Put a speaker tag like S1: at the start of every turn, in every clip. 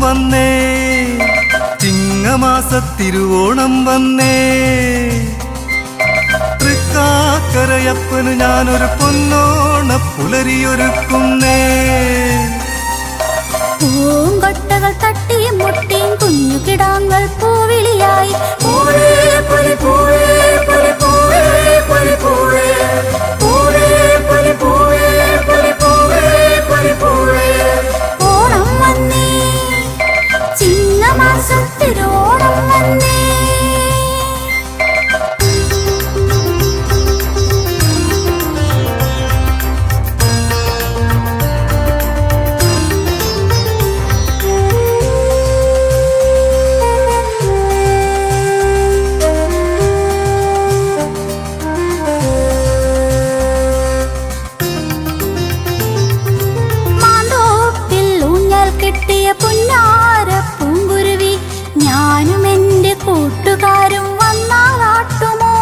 S1: വന്നേ, ചിങ്ങമാസത്തിരുവോണം വന്നേ. തൃക്കാക്കരയപ്പന് ഞാനൊരു പൊന്നോണ പുലരിയൊരുക്കുന്നേ.
S2: പൂങ്കൊട്ടകൾ തട്ടിയും മുട്ടിയും കുഞ്ഞു കിടാങ്ങൾ പൂവിളിയായി ഓണം വന്നേ, ചിങ്ങമാസത്തിരോണം വന്നേ. പുന്നാര പൂങ്കുരുവി ഞാനും എൻ്റെ കൂട്ടുകാരും വന്നാലാട്ടുമോ?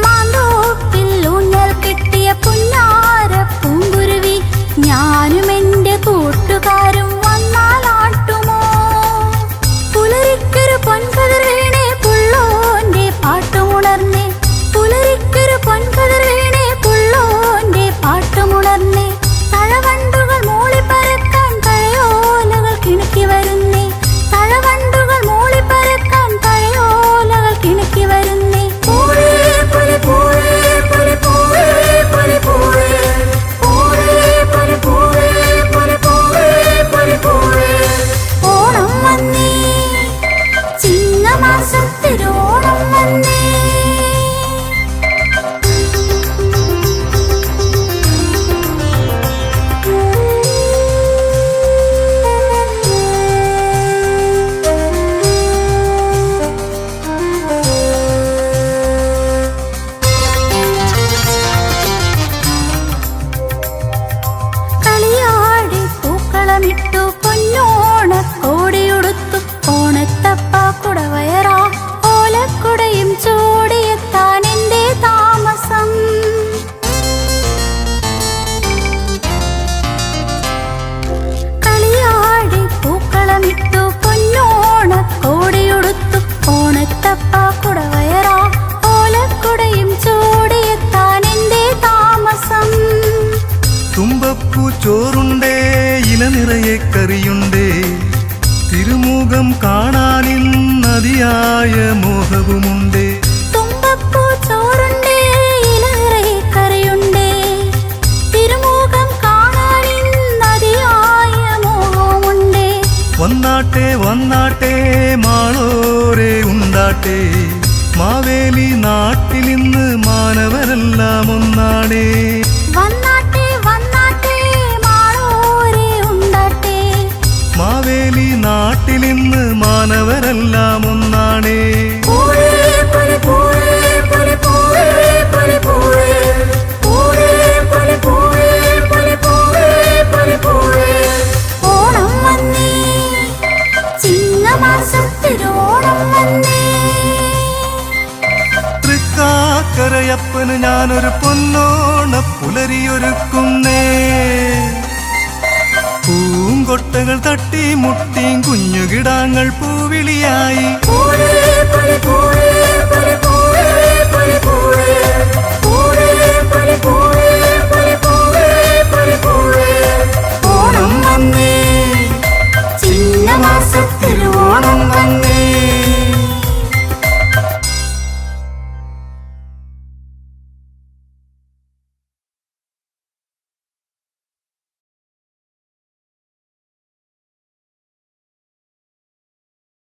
S2: മാന്തോപ്പിൽ ഊഞ്ഞാൽ കെട്ടിയ പുന്നാര പൂങ്കുരുവി ഞാനും എൻ്റെ കൂട്ടുകാരും വന്നാലാട്ടുമോ? പുലരിക്കൊരു പൊൻകതിർ വീണേ പുള്ളോന്റെ പാട്ടുമുണർന്നേ, പുലരിക്കൊരു പൊൻകതിർ വീണേ പുള്ളോന്റെ പാട്ടുമുണർന്നേ. തഴവണ്ടുകൾ മൂളിപ്പരക്കാൻ തഴയോലകൾ കിണുക്കി വരുന്നേ, തഴവണ്ടുകൾ മൂളിപ്പരക്കാൻ തഴയോലകൾ കിണുക്കി വരുന്നേ. ഓണം വന്നേ, ചിങ്ങമാസത്തിരോണം വന്നേ. ിട്ടു പൊന്നോണ കോടിയുടുത്തു ഓണത്തപ്പ കുടവയറാ ഓലക്കുടയും ചൂടിയെത്താൻ എൻ്റെ താമസം. കളിയാടി പൂക്കളമിട്ടു പൊന്നോണ കോടിയുടുത്തു ഓണത്തപ്പ കുടവയറാ ഓലക്കുടയും ചൂടിയെത്താൻ എൻ്റെ താമസം.
S1: തുമ്പപ്പൂ ചോറുണ്ടേ, ഇല നിറയെ കറിയുണ്ടേ, തിരുമുഖം കാണാനിന്നതിയായ മോഹവുമുണ്ടേ.
S2: തുമ്പപ്പൂ ചോറുണ്ടേ, ഇല നിറയെ കറിയുണ്ടേ, തിരുമുഖം കാണാനിന്നതിയായ മോഹവുമുണ്ടേ.
S1: വന്നാട്ടെ വന്നാട്ടെ മാളോരെ ഉണ്ടാട്ടെ, മാവേലി നാട്ടിലിന്ന് മാനവരെല്ലാം ഒന്നാടേ.
S2: വന്നാട്ടെ വന്നാട്ടെ മാളോരെ ഉണ്ടാട്ടെ,
S1: മാവേലി നാട്ടിലിന്ന് മാനവരെല്ലാം ഒന്നാടേ.
S2: ഓണം വന്നേ, ചിങ്ങമാസത്തിരോണം വന്നേ.
S1: തൃക്കാക്കരയപ്പന് ഞാനൊരു പൊന്നോണ പുലരിയൊരുക്കുന്നേ. പൂങ്കൊട്ടകൾ തട്ടി മുട്ടിയും കുഞ്ഞുകിടാങ്ങൾ പൂവിളിയായി